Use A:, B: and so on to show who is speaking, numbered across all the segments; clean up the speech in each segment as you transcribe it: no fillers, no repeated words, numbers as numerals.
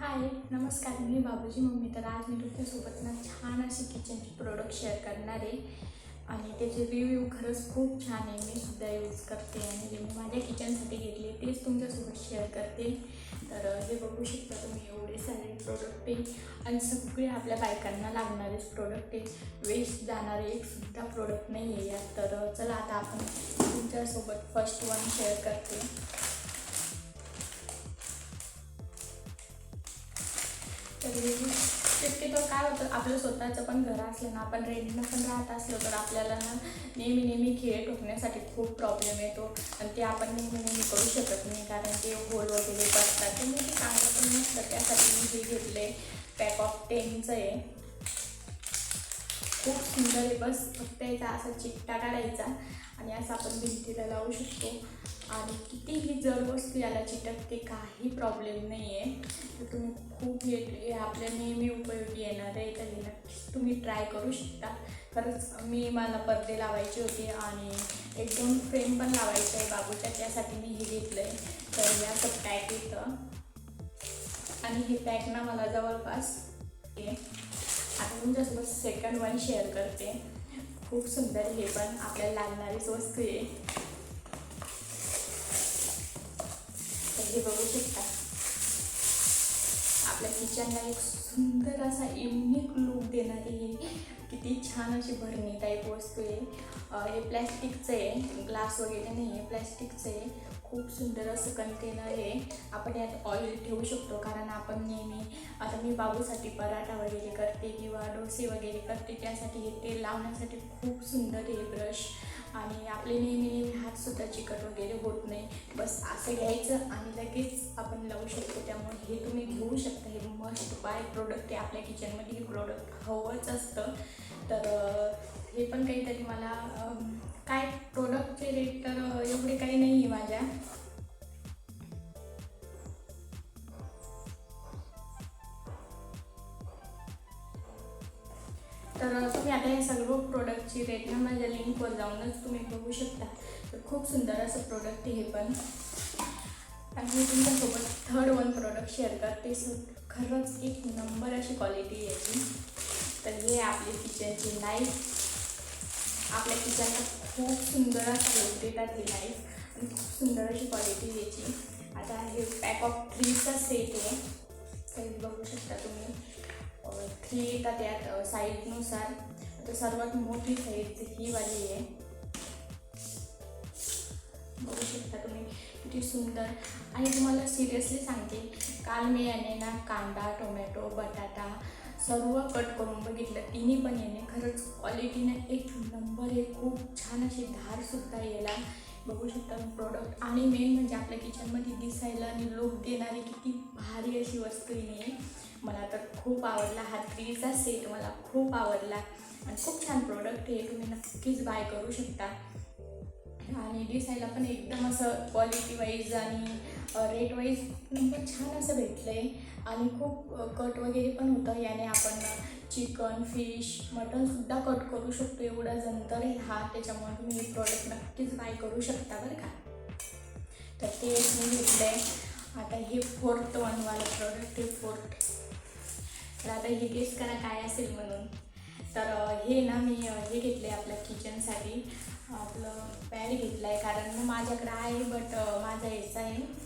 A: हाय नमस्कार, मी बाबूची मम्मी. तर आज मी तुमच्यासोबत ना छान अशी किचनची प्रोडक्ट शेअर करणार आहे आणि त्याचे रिव्ह्यू खरंच खूप छान आहे. मी सुद्धा यूज करते आणि जे मी माझ्या किचनसाठी घेतले तेच तुमच्यासोबत शेअर करते. तर हे बघू शकता तुम्ही, एवढे सारे प्रोडक्ट आहे आणि सगळे आपल्या बायकांना लागणारेच प्रोडक्ट आहे. वेस्ट जाणारे एक सुद्धा प्रोडक्ट नाही आहे यात. तर चला आता आपण तुमच्यासोबत फर्स्ट वन शेअर करते. तर शक्यतो काय होतं, आपलं स्वतःचं पण घर असलं ना, आपण रेंटनं पण राहत असलो तर आपल्याला ना नेहमी खेळ ठोकण्यासाठी खूप प्रॉब्लेम येतो आणि ते आपण नेहमी करू शकत नाही, कारण ते होल वगैरे पडतात. तर मी ते चांगलं पण नसतं. त्यासाठी मी हे घेतले, पॅक ऑफ 10चं आहे. खूप सुंदर आहे. बस फक्त याचा असा चिकटा काढायचा आणि असं आपण भिंतीला लावू शकतो आणि कितीही जड वस्तू याला चिटकते, काही प्रॉब्लेम नाही आहे. तर तुम्ही खूप हे आपल्या नेहमी उपयोगी येणार आहे. तर हे नक्कीच तुम्ही ट्राय करू शकता. खरंच मला पडदे लावायचे होते आणि एक दोन फ्रेम पण लावायचं आहे बाबूच्या, त्यासाठी मी हे घेतलं आहे. तर हे असं पॅक येतं आणि हे पॅक ना मला जवळपास आता तुमच्यासोबत सेकंड वन शेअर करते. खूप सुंदर, हे पण आपल्याला लागणारीच वस्तू आहे. तर हे बघू शकता, आपल्या किचनला एक सुंदर असा युनिक लुक देणारी ही किती छान अशी भरणी टाईप वस्तू आहे. हे प्लॅस्टिकचं आहे, ग्लास वगैरे नाही आहे, प्लॅस्टिकचं आहे. खूप सुंदर असं कंटेनर आहे. आपण यात ऑइल ठेवू शकतो, कारण आपण नेहमी, आता मी बाबूसाठी पराठा वगैरे करते किंवा डोसे वगैरे करते, त्यासाठी हे तेल लावण्यासाठी खूप सुंदर हे ब्रश. आणि आपले नेहमी हातसुद्धा चिकट वगैरे होत नाही. बस असं घ्यायचं आणि लगेच आपण लावू शकतो. त्यामुळे हे तुम्ही घेऊ शकता. हे मस्ट बाय प्रोडक्ट आहे. आपल्या किचनमध्ये हे प्रोडक्ट हवंच असतं. तर हे पण काहीतरी मला काय प्रोडक्टचे रेट तर एवढे काही नाही आहे माझ्या. तर तुम्ही आता हे सर्व प्रोडक्टची रेट ना माझ्या लिंकवर जाऊनच तुम्ही बघू शकता. तर खूप सुंदर असं प्रोडक्ट आहे हे पण. आणि मी तुमच्यासोबत थर्ड वन प्रोडक्ट शेअर करते. खरंच एक नंबर अशी क्वालिटी याची. तर हे आपली किचनची नाईफ. आपल्या किचनला खूप सुंदर असं लुक देतात ही नाईफ आणि खूप सुंदर अशी क्वालिटी याची. आता हे पॅक ऑफ 3चा सेट आहे. साईज बघू शकता तुम्ही, 3 येतात त्यात साईजनुसार. आता सर्वात मोठी साईज ही वाली आहे. बघू शकता तुम्ही किती सुंदर. आणि तुम्हाला सिरियसली सांगते, काल मी याने ना कांदा, टोमॅटो, बटाटा सर्व कट करून बघितलं. तिन्ही पण याने खरंच क्वालिटीनं एक नंबर आहे. खूप छान अशी धारसुद्धा याला. बघू शकता प्रोडक्ट. आणि मेन म्हणजे आपल्या किचनमध्ये दिसायला आणि लुक देणारी किती भारी अशी वस्तू आहे. मला तर खूप आवडला. हा 3चा सेट मला खूप आवडला आणि खूप छान प्रोडक्ट आहे. तुम्ही नक्कीच बाय करू शकता. आणि दिसायला पण एकदम असं क्वालिटी वाईज आणि रेट वाईज नंबर छान असं भेटलं आहे. आणि खूप कट वगैरे पण होतं याने. आपण चिकन, फिश, मटनसुद्धा कट करू शकतो. एवढा जंतर आहे हा. त्याच्यामुळे तुम्ही हे प्रॉडक्ट नक्कीच बाय करू शकता बरं का. तर ते मी घेतलं आहे. आता हे फोर्थ वनवालं प्रॉडक्ट आहे, फोर्थ. तर आता हे गेस करा काय असेल म्हणून. तर हे ना मी हे घेतले आपल्या किचनसाठी. आपलं पॅड घेतला आहे, कारण माझ्याकडे आहे बट माझा याचा आहे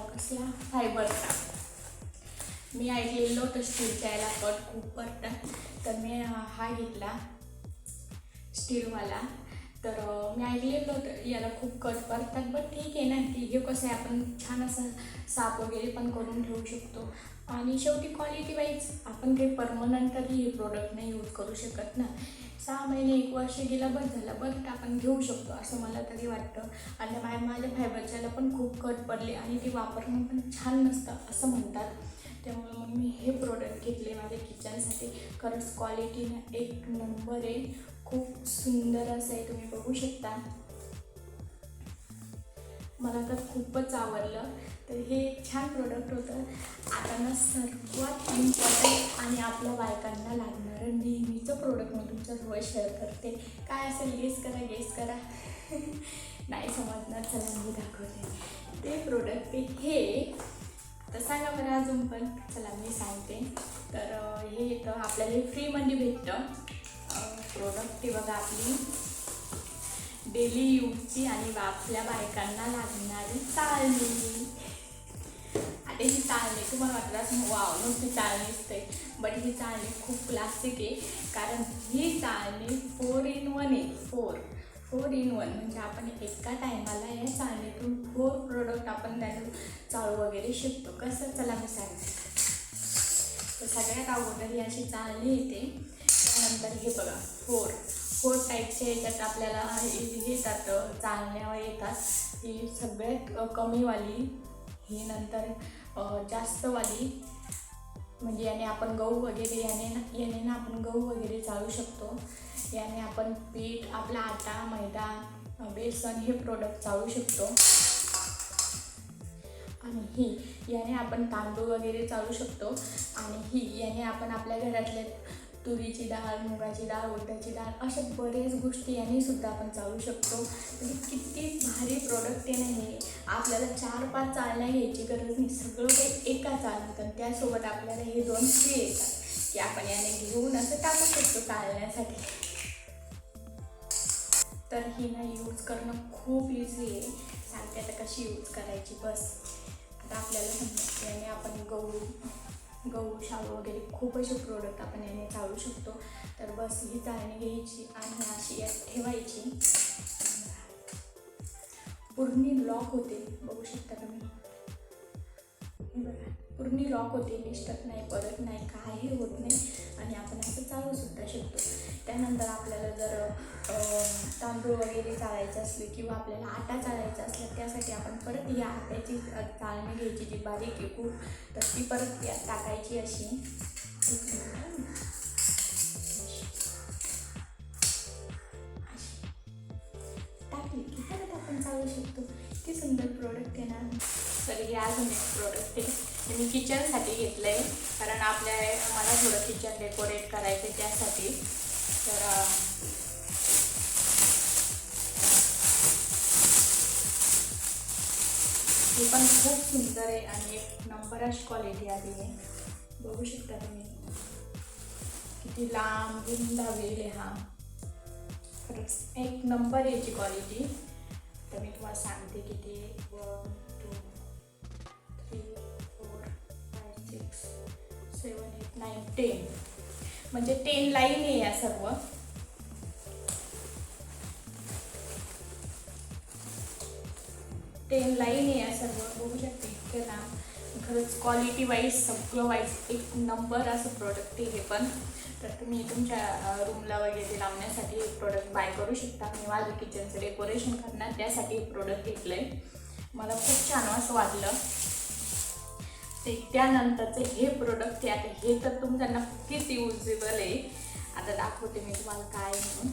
A: कसला फायबरचा. मी ऐकलेलं होतं स्टीलच्या याला कट खूप पडतात, तर मी हा घेतला स्टीलवाला. तर मी ऐकलेलं होतं याला खूप कट पडतात, बट ठीक आहे ना. की हे कसं आहे, आपण छान असं साफ वगैरे पण करून ठेवू शकतो. आणि शेवटी क्वालिटी वाईज आपण काही परमनंट तरी हे प्रोडक्ट नाही यूज करू शकत ना. 6 महिने 1 वर्ष गेला बस झालं, बट आपण घेऊ शकतो असं मला तरी वाटतं. आणि माझ्या फायबरच्याला पण खूप कट पडले आणि ते वापरणं पण छान नसतं असं म्हणतात. त्यामुळे मग मी हे प्रोडक्ट घेतले माझ्या किचनसाठी. खरंच क्वालिटीनं एक नंबर आहे. खूप सुंदर असं आहे, तुम्ही बघू शकता. मला तर खूपच आवडलं. तर हे छान प्रोडक्ट होतं. आता ना सर्वात इम्पॉर्टंट आणि आपल्या बायकांना लागणारं नेहमीचं प्रोडक्ट मी तुमच्यासोबत शेअर करते. काय असेल गेस करा, गेस करा. नाही समजणार, चला मी दाखवते. ते प्रोडक्ट हे तर सांगा बरं अजून पण. चला मी सांगते. तर हे इथं आपल्याला फ्रीमध्ये भेटतं प्रोडक्ट. ती बघा आपली डेली यूजची आणि आपल्या बायकांना लागणारी चाळणी. आता ही चाळणी तुम्हाला वाटलं असं वाव नुसती चाळणी दिसते, बट ही चाळणी खूप क्लासिक आहे. कारण ही चाळणी 4 in 1 आहे. 4 in 1 म्हणजे आपण एका टायमाला या चाळणीतून 4 प्रोडक्ट आपण त्यातून चाळू वगैरे शकतो. कसं चला मी सांगते. तर सगळ्यात अगोदर ही अशी चाळणी येते. त्यानंतर हे बघा 4 टाईपचे याच्यात आपल्याला येतात, चालण्यावर येतात. ही सगळ्यात कमीवाली, ही नंतर जास्तवाली, म्हणजे याने आपण गहू वगैरे याने ना आपण गहू वगैरे चालू शकतो. याने आपण पीठ, आपला आटा, मैदा, बेसन हे प्रोडक्ट चालू शकतो. आणि ही याने आपण तांदूळ वगैरे चालू शकतो. आणि ही याने आपण आपल्या घरातले तुरीची डाळ, मुगाची डाळ, उडदाची डाळ अशा बरेच गोष्टी याने सुद्धा आपण चालू शकतो. म्हणजे किती भारी प्रोडक्ट आहे ना हे. आपल्याला 4-5 चाळण्या घ्यायची गरज नाही, सगळं काही एका चाळणीत. आणि त्यासोबत आपल्याला हे 2 फ्री येतात की आपण याने घेऊन असं टाकू शकतो चालण्यासाठी. तर ही ना यूज करणं खूप इझी आहे. सांगते आता कशी यूज करायची. बस आता आपल्याला समजा याने आपण गहू, शाळू वगैरे खूप असे प्रोडक्ट आपण याने चालू शकतो. तर बस ही चाळणी घ्यायची आणि अशी यात ठेवायची. पूर्ण लॉक होते, बघू शकता तुम्ही. बघा पूर्ण लॉक होते, निष्ठत नाही, परत नाही, काही होत नाही. आणि आपण असं चालू सुद्धा शकतो. त्यानंतर आपल्याला जर तांदूळ वगैरे चाळायचे असले किंवा आपल्याला आटा चाळायचा असला, त्यासाठी आपण परत या आट्याची चाळणी घ्यायची जी बारीक आहे खूप, तर ती परत यात टाकायची अशी. टाकली की परत आपण चालू शकतो. किती सुंदर प्रोडक्ट आहे ना. तर हे अजून एक प्रोडक्ट आहे, ते मी किचनसाठी घेतलं आहे. कारण मला थोडं किचन डेकोरेट करायचं आहे त्यासाठी. तर हे पण खूप सुंदर आहे आणि एक नंबर अशी क्वालिटी आली आहे. बघू शकता तुम्ही किती लांब रुंद वेल आहे हा. खरंच एक नंबर याची क्वालिटी. तर मी तुम्हाला सांगते किती 1 2 3 4 5 6 7 8 9 10 म्हणजे 10 लाईन आहे या सर्व. लाईन आहे या सर्व. बघू शकते इतके ना. खरंच क्वालिटी वाईज सगळं वाईज एक नंबर असं प्रोडक्ट आहे हे पण. तर तुम्ही तुमच्या रूमला वगैरे लावण्यासाठी एक प्रोडक्ट बाय करू शकता. मी माझं किचनचं डेकोरेशन करणार त्यासाठी एक प्रोडक्ट घेतलं आहे. मला खूप छान असं वाटलं. ते त्यानंतरचं हे प्रोडक्ट आहे. आता हे तर तुमच्या नक्कीच युजेबल आहे. आता दाखवते मी तुम्हाला काय म्हणून.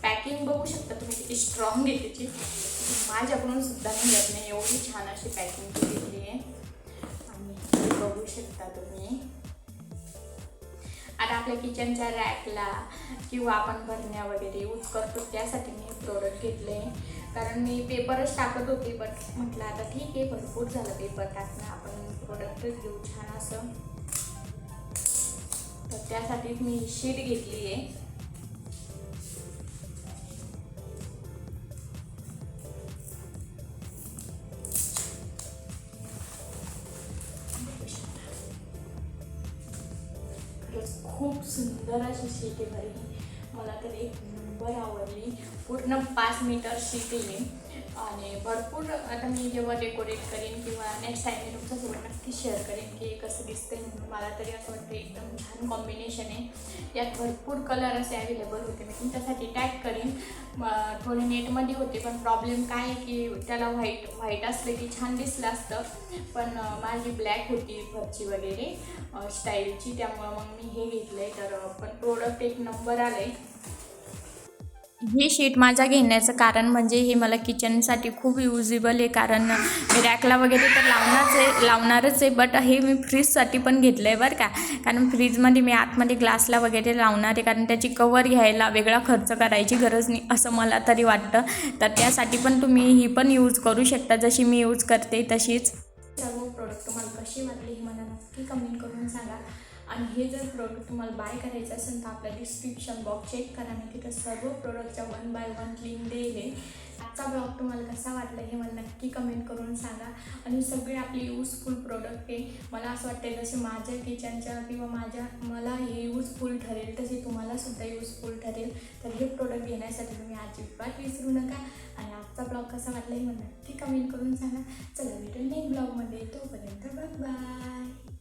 A: पॅकिंग बघू शकता तुम्ही किती स्ट्रॉंग आहे त्याची. माझ्याकडून सुद्धा निघत नाही एवढी छान अशी पॅकिंग केलेली आहे. आणि बघू शकता तुम्ही. आता आपल्या किचनच्या रॅकला किंवा आपण भरण्या वगैरे यूज करतो त्यासाठी मी हे प्रोडक्ट घेतले. कारण मी पेपरच टाकत होते, बट म्हटलं आता ठीक आहे भरपूर झालं पेपर टाकणं, आपण प्रोडक्टच घेऊ छान असं. तर त्यासाठी मी शीट घेतली आहे. खूप सुंदर अशी शीट आहे. मला तर एक नंबर आवडली. पूर्ण 5 मीटर शीट आहे. आणि भरपूर आता मी जेव्हा डेकोरेट करेन किंवा नेक्स्ट टाईम मी तुमच्यासोबत नक्की शेअर करेन की कसं दिसतंय म्हणून. मला तरी असं वाटतं एकदम छान कॉम्बिनेशन आहे. यात भरपूर कलर असे अवेलेबल होते, मी तुमच्यासाठी टॅग करीन. थोडे नेटमध्ये होते, पण प्रॉब्लेम काय आहे की त्याला व्हाईट असलं की छान दिसलं असतं, पण माझी ब्लॅक होती फरची वगैरे स्टाईलची, त्यामुळं मग मी हे घेतलं आहे. तर पण प्रोडक्ट एक नंबर आलं आहे. हे शीट माझ्या घेण्याचं कारण म्हणजे हे मला किचनसाठी खूप युजेबल आहे, कारण मी रॅकला वगैरे तर लावणारच आहे, बट हे मी फ्रीजसाठी पण घेतलं आहे बरं का. कारण फ्रीजमध्ये मी आतमध्ये ग्लासला वगैरे लावणार आहे, कारण त्याची कवर घ्यायला वेगळा खर्च करायची गरज नाही असं मला तरी वाटतं. तर त्यासाठी पण तुम्ही ही पण यूज करू शकता, जशी मी यूज करते तशीच. सर्व प्रोडक्ट तुम्हाला कसे वाटले हे मला नक्की कमेंट करून सांगा. आणि हे जर प्रोडक्ट तुम्हाला बाय करायचं असेल तर आपल्या डिस्क्रिप्शन बॉक्स चेक करा, मी तिथं सर्व प्रोडक्टच्या 1 बाय 1 लिंक देईल. आजचा ब्लॉग तुम्हाला कसा वाटला हे मला नक्की कमेंट करून सांगा. आणि सगळे आपले यूजफुल प्रोडक्ट आहे. मला असं वाटतं जसे माझ्या किचनच्या किंवा मला हे यूजफुल ठरेल तसे तुम्हालासुद्धा यूजफुल ठरेल. तर हे प्रोडक्ट घेण्यासाठी तुम्ही अजिबात विसरू नका. आणि आजचा ब्लॉग कसा वाटला हे मला नक्की कमेंट करून सांगा. चला भेटून नेक्स्ट ब्लॉगमध्ये, तोपर्यंत बाय बाय.